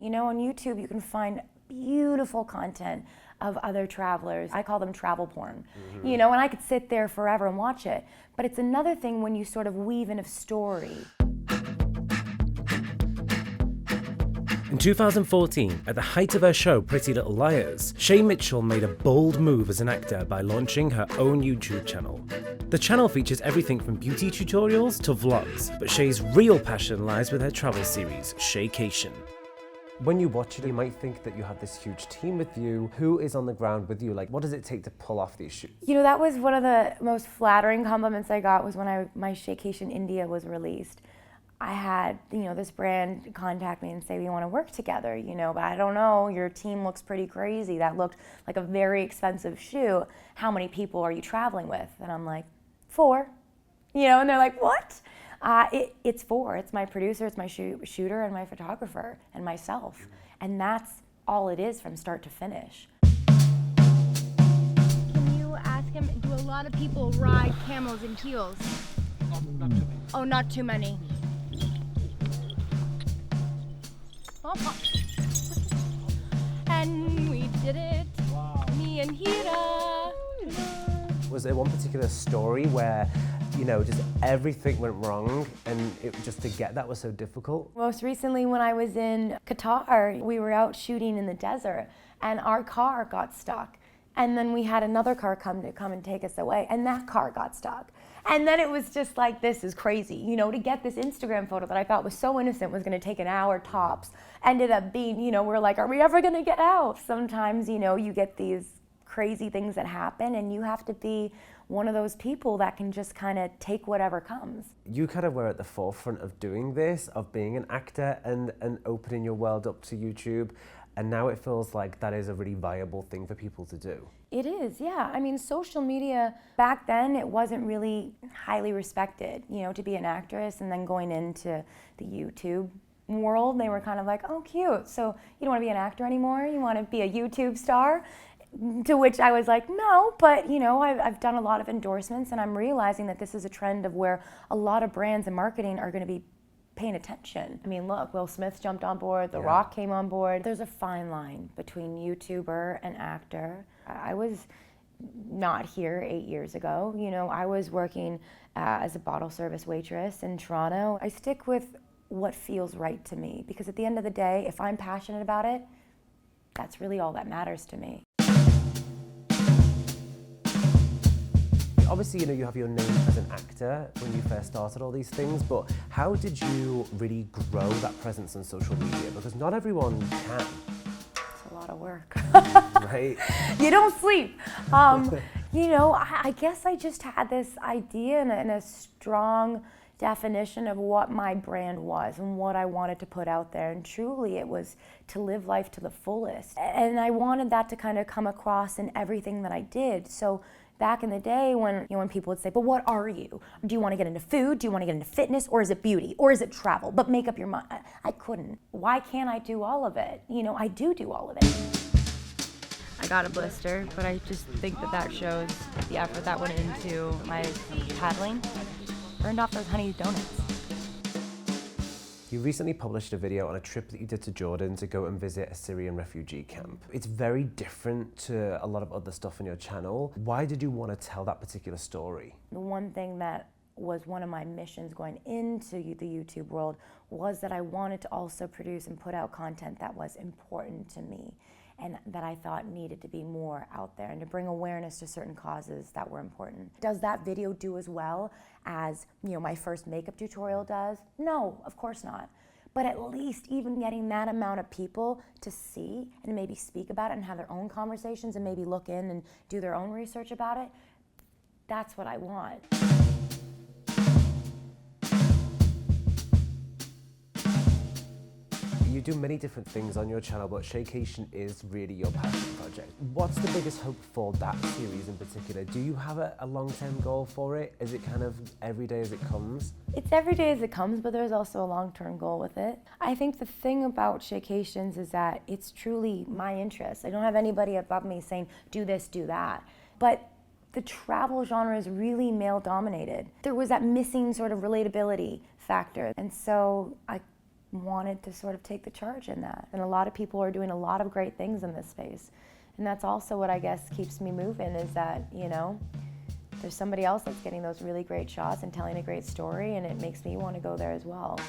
You know, on YouTube you can find beautiful content of other travelers. I call them travel porn. You know, and I could sit there forever and watch it. But it's another thing when you sort of weave in a story. In 2014, at the height of her show Pretty Little Liars, Shay Mitchell made a bold move as an actor by launching her own YouTube channel. The channel features everything from beauty tutorials to vlogs, but Shay's real passion lies with her travel series, Shaycation. When you watch it, you might think that you have this huge team with you. Who is on the ground with you? Like, what does it take to pull off these shoots? You know, that was one of the most flattering compliments I got was when my Shaycation India was released. I had, you know, this brand contact me and say, we want to work together, you know, but I don't know, your team looks pretty crazy. That looked like a very expensive shoot. How many people are you traveling with? And I'm like, 4. You know, and they're like, what? It's 4. It's my producer, it's my shooter, and my photographer, and myself. And that's all it is from start to finish. Can you ask him, do a lot of people ride camels in heels? Not too many. Oh, not too many. And we did it. Wow. Me and Hira. Was there one particular story where, you know, just everything went wrong and just to get that was so difficult? Most recently when I was in Qatar, we were out shooting in the desert and our car got stuck. And then we had another car come and take us away, and that car got stuck. And then it was just like, this is crazy. You know, to get this Instagram photo that I thought was so innocent was gonna take an hour tops, ended up being, you know, we're like, are we ever gonna get out? Sometimes, you know, you get these crazy things that happen and you have to be one of those people that can just kind of take whatever comes. You kind of were at the forefront of doing this, of being an actor and opening your world up to YouTube. And now it feels like that is a really viable thing for people to do. It is, yeah. I mean, social media, back then, it wasn't really highly respected, you know, to be an actress and then going into the YouTube world, they were kind of like, oh, cute. So you don't want to be an actor anymore? You want to be a YouTube star? To which I was like, no, but you know, I've done a lot of endorsements and I'm realizing that this is a trend of where a lot of brands and marketing are going to be paying attention. I mean, look, Will Smith jumped on board, The Rock came on board. There's a fine line between YouTuber and actor. I was not here 8 years ago. You know, I was working as a bottle service waitress in Toronto. I stick with what feels right to me because at the end of the day, if I'm passionate about it, that's really all that matters to me. Obviously, you know, you have your name as an actor when you first started all these things, but how did you really grow that presence on social media? Because not everyone can. It's a lot of work. Right? You don't sleep. You know, I guess I just had this idea and a strong definition of what my brand was and what I wanted to put out there. And truly it was to live life to the fullest. And I wanted that to kind of come across in everything that I did. So back in the day when, you know, when people would say, but what are you? Do you want to get into food? Do you want to get into fitness? Or is it beauty? Or is it travel? But make up your mind. I couldn't. Why can't I do all of it? You know, I do all of it. I got a blister, but I just think that shows the effort that went into my paddling. Burned off those honey donuts. You recently published a video on a trip that you did to Jordan to go and visit a Syrian refugee camp. It's very different to a lot of other stuff on your channel. Why did you want to tell that particular story? The one thing that was one of my missions going into the YouTube world was that I wanted to also produce and put out content that was important to me and that I thought needed to be more out there and to bring awareness to certain causes that were important. Does that video do as well as, you know, my first makeup tutorial does? No, of course not. But at least even getting that amount of people to see and maybe speak about it and have their own conversations and maybe look in and do their own research about it, that's what I want. You do many different things on your channel, but Shaycation is really your passion project. What's the biggest hope for that series in particular? Do you have a long-term goal for it? Is it kind of every day as it comes? It's every day as it comes, but there's also a long-term goal with it. I think the thing about Shaycations is that it's truly my interest. I don't have anybody above me saying, do this, do that. But the travel genre is really male-dominated. There was that missing sort of relatability factor. And so I wanted to sort of take the charge in that. And a lot of people are doing a lot of great things in this space. And that's also what I guess keeps me moving, is that, you know, there's somebody else that's getting those really great shots and telling a great story, and it makes me want to go there as well.